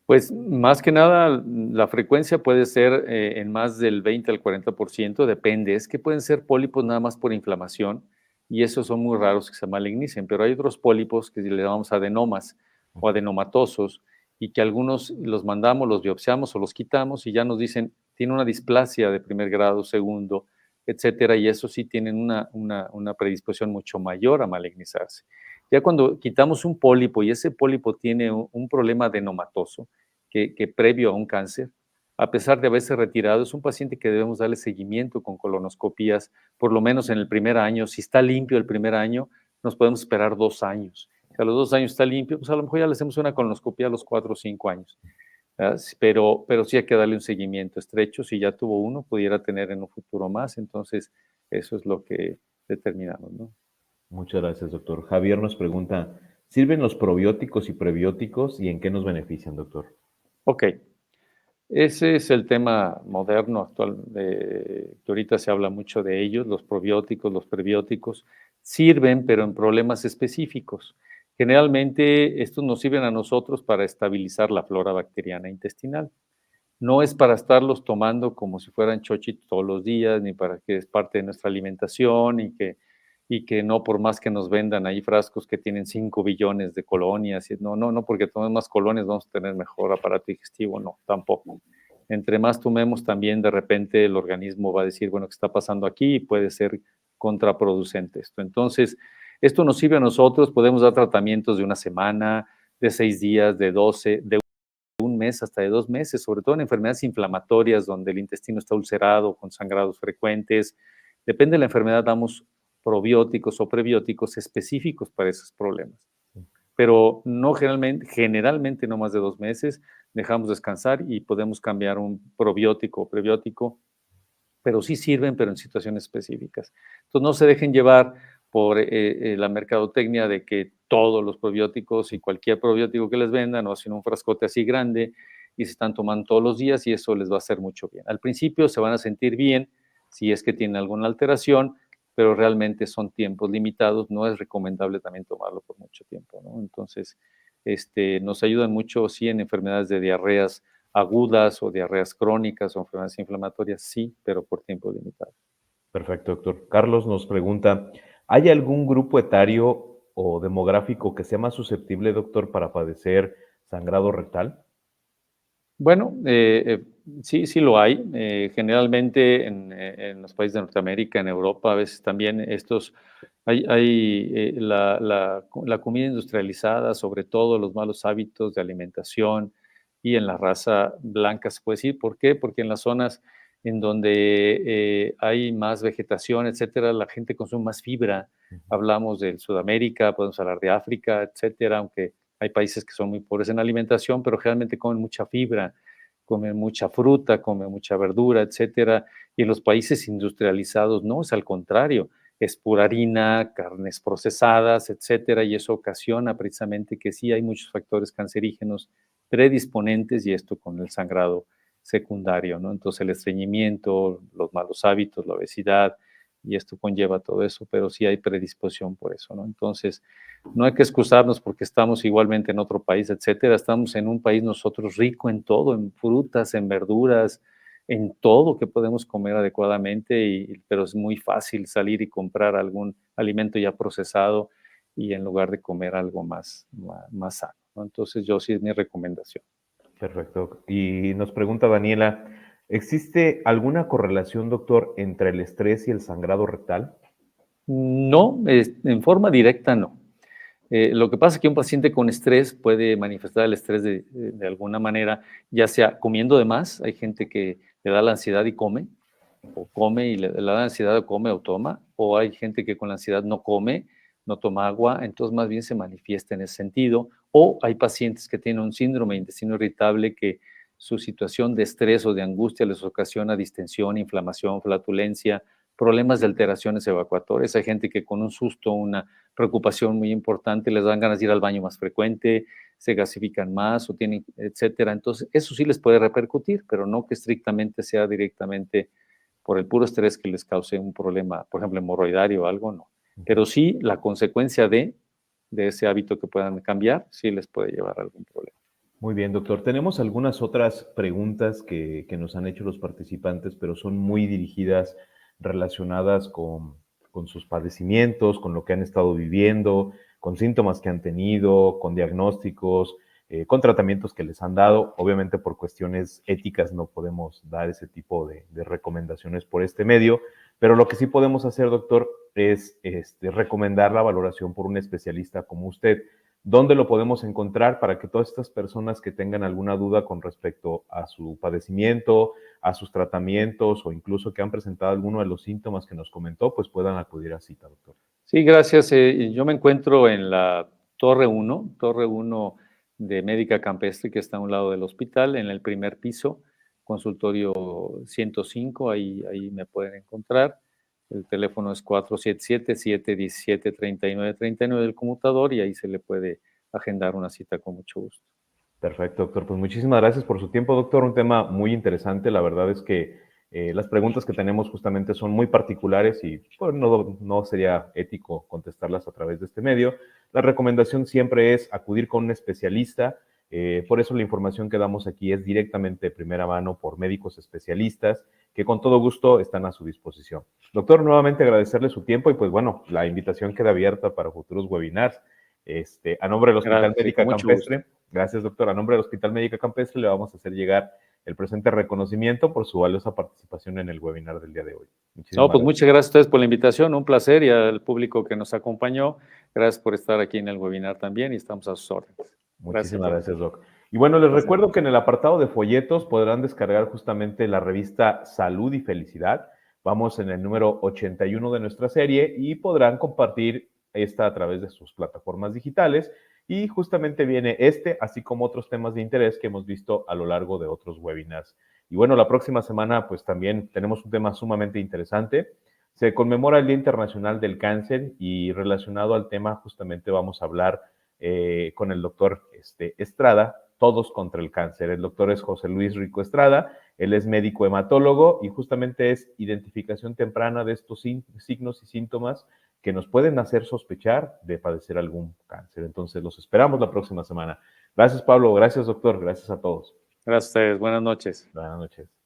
Pues, más que nada, la frecuencia puede ser, en más del 20 al 40%, depende. Es que pueden ser pólipos nada más por inflamación, y esos son muy raros que se malignicen, pero hay otros pólipos que le llamamos adenomas o adenomatosos, y que algunos los mandamos, los biopsiamos o los quitamos, y ya nos dicen: "Tiene una displasia de primer grado, segundo", etcétera, y eso sí tienen una predisposición mucho mayor a malignizarse. Ya cuando quitamos un pólipo y ese pólipo tiene un problema adenomatoso, que previo a un cáncer, a pesar de haberse retirado, es un paciente que debemos darle seguimiento con colonoscopías, por lo menos en el primer año. Si está limpio el primer año, nos podemos esperar 2 años. Si a los 2 años está limpio, pues a lo mejor ya le hacemos una colonoscopia a los 4 o 5 años. ¿Verdad? Pero sí hay que darle un seguimiento estrecho. Si ya tuvo uno, pudiera tener en un futuro más. Entonces, eso es lo que determinamos, ¿no? Muchas gracias, doctor. Javier nos pregunta, ¿sirven los probióticos y prebióticos y en qué nos benefician, doctor? Ok, ese es el tema moderno actual, que ahorita se habla mucho de ellos, los probióticos, los prebióticos, sirven, pero en problemas específicos. Generalmente estos nos sirven a nosotros para estabilizar la flora bacteriana intestinal. No es para estarlos tomando como si fueran chochitos todos los días, ni para que es parte de nuestra alimentación y que no por más que nos vendan ahí frascos que tienen 5 billones de colonias, y no, no, no, porque tomemos más colonias vamos a tener mejor aparato digestivo, no, tampoco. Entre más tomemos también de repente el organismo va a decir, bueno, ¿qué está pasando aquí? Y puede ser contraproducente esto. Entonces, esto nos sirve a nosotros, podemos dar tratamientos de una semana, de 6 días, de 12, de un mes hasta de 2 meses, sobre todo en enfermedades inflamatorias donde el intestino está ulcerado, con sangrados frecuentes. Depende de la enfermedad, damos probióticos o prebióticos específicos para esos problemas. Pero no generalmente no más de 2 meses, dejamos descansar y podemos cambiar un probiótico o prebiótico, pero sí sirven, pero en situaciones específicas. Entonces no se dejen llevar por la mercadotecnia de que todos los probióticos y cualquier probiótico que les vendan o hacen un frascote así grande y se están tomando todos los días y eso les va a hacer mucho bien. Al principio se van a sentir bien si es que tienen alguna alteración, pero realmente son tiempos limitados, no es recomendable también tomarlo por mucho tiempo, ¿no? Entonces, nos ayudan mucho, sí, en enfermedades de diarreas agudas o diarreas crónicas o enfermedades inflamatorias, sí, pero por tiempo limitado. Perfecto, doctor. Carlos nos pregunta, ¿hay algún grupo etario o demográfico que sea más susceptible, doctor, para padecer sangrado rectal? Bueno, Sí, sí lo hay. Generalmente en los países de Norteamérica, en Europa, a veces también hay la comida industrializada, sobre todo los malos hábitos de alimentación y en la raza blanca se puede decir. ¿Por qué? Porque en las zonas en donde hay más vegetación, etcétera, la gente consume más fibra. Ujú. Hablamos de Sudamérica, podemos hablar de África, etcétera, aunque hay países que son muy pobres en alimentación, pero generalmente comen mucha fibra, comen mucha fruta, comen mucha verdura, etcétera. Y en los países industrializados no, es al contrario, es pura harina, carnes procesadas, etcétera, y eso ocasiona precisamente que sí hay muchos factores cancerígenos predisponentes y esto con el sangrado secundario, ¿no? Entonces el estreñimiento, los malos hábitos, la obesidad, y esto conlleva todo eso, pero sí hay predisposición por eso, ¿no? Entonces, no hay que excusarnos porque estamos igualmente en otro país, etcétera. Estamos en un país nosotros rico en todo, en frutas, en verduras, en todo que podemos comer adecuadamente, pero es muy fácil salir y comprar algún alimento ya procesado y en lugar de comer algo más sano, ¿no? Entonces, yo sí es mi recomendación. Perfecto. Y nos pregunta Daniela, ¿existe alguna correlación, doctor, entre el estrés y el sangrado rectal? No, en forma directa no. Lo que pasa es que un paciente con estrés puede manifestar el estrés de alguna manera, ya sea comiendo de más, hay gente que le da la ansiedad y come, o come y le da ansiedad o come o toma, o hay gente que con la ansiedad no come, no toma agua, entonces más bien se manifiesta en ese sentido, o hay pacientes que tienen un síndrome de intestino irritable que su situación de estrés o de angustia les ocasiona distensión, inflamación, flatulencia, problemas de alteraciones evacuatorias. Hay gente que con un susto, una preocupación muy importante, les dan ganas de ir al baño más frecuente, se gasifican más o tienen, etcétera. Entonces, eso sí les puede repercutir, pero no que estrictamente sea directamente por el puro estrés que les cause un problema, por ejemplo, hemorroidario o algo, no. Pero sí la consecuencia de ese hábito que puedan cambiar, sí les puede llevar a algún problema. Muy bien, doctor. Tenemos algunas otras preguntas que nos han hecho los participantes, pero son muy dirigidas, relacionadas con sus padecimientos, con lo que han estado viviendo, con síntomas que han tenido, con diagnósticos, con tratamientos que les han dado. Obviamente por cuestiones éticas no podemos dar ese tipo de recomendaciones por este medio, pero lo que sí podemos hacer, doctor, es recomendar la valoración por un especialista como usted. ¿Dónde lo podemos encontrar para que todas estas personas que tengan alguna duda con respecto a su padecimiento, a sus tratamientos o incluso que han presentado alguno de los síntomas que nos comentó, pues puedan acudir a cita, doctor? Sí, gracias. Yo me encuentro en la Torre 1 de Médica Campestre, que está a un lado del hospital, en el primer piso, consultorio 105, ahí me pueden encontrar. El teléfono es 477-717-3939 del conmutador y ahí se le puede agendar una cita con mucho gusto. Perfecto, doctor. Pues muchísimas gracias por su tiempo, doctor. Un tema muy interesante. La verdad es que las preguntas que tenemos justamente son muy particulares y pues, no sería ético contestarlas a través de este medio. La recomendación siempre es acudir con un especialista. Por eso la información que damos aquí es directamente de primera mano por médicos especialistas que con todo gusto están a su disposición. Doctor, nuevamente agradecerle su tiempo y pues bueno, la invitación queda abierta para futuros webinars. A nombre del Hospital Gracias, con Médica mucho gusto. Campestre, gracias, doctor. A nombre del Hospital Médica Campestre le vamos a hacer llegar el presente reconocimiento por su valiosa participación en el webinar del día de hoy. No, Muchísimas pues gracias. muchas gracias a ustedes por la invitación, un placer y al público que nos acompañó. Gracias por estar aquí en el webinar también y estamos a sus órdenes. Gracias, Muchísimas doctor. gracias, doc. Y bueno, les Gracias. recuerdo que en el apartado de folletos podrán descargar justamente la revista Salud y Felicidad. Vamos en el número 81 de nuestra serie y podrán compartir esta a través de sus plataformas digitales. Y justamente viene así como otros temas de interés que hemos visto a lo largo de otros webinars. Y bueno, la próxima semana pues también tenemos un tema sumamente interesante. Se conmemora el Día Internacional del Cáncer y relacionado al tema justamente vamos a hablar con el doctor Estrada, Todos contra el Cáncer. El doctor es José Luis Rico Estrada, él es médico hematólogo y justamente es identificación temprana de estos signos y síntomas que nos pueden hacer sospechar de padecer algún cáncer. Entonces, los esperamos la próxima semana. Gracias, Pablo. Gracias, doctor. Gracias a todos. Gracias a ustedes. Buenas noches. Buenas noches.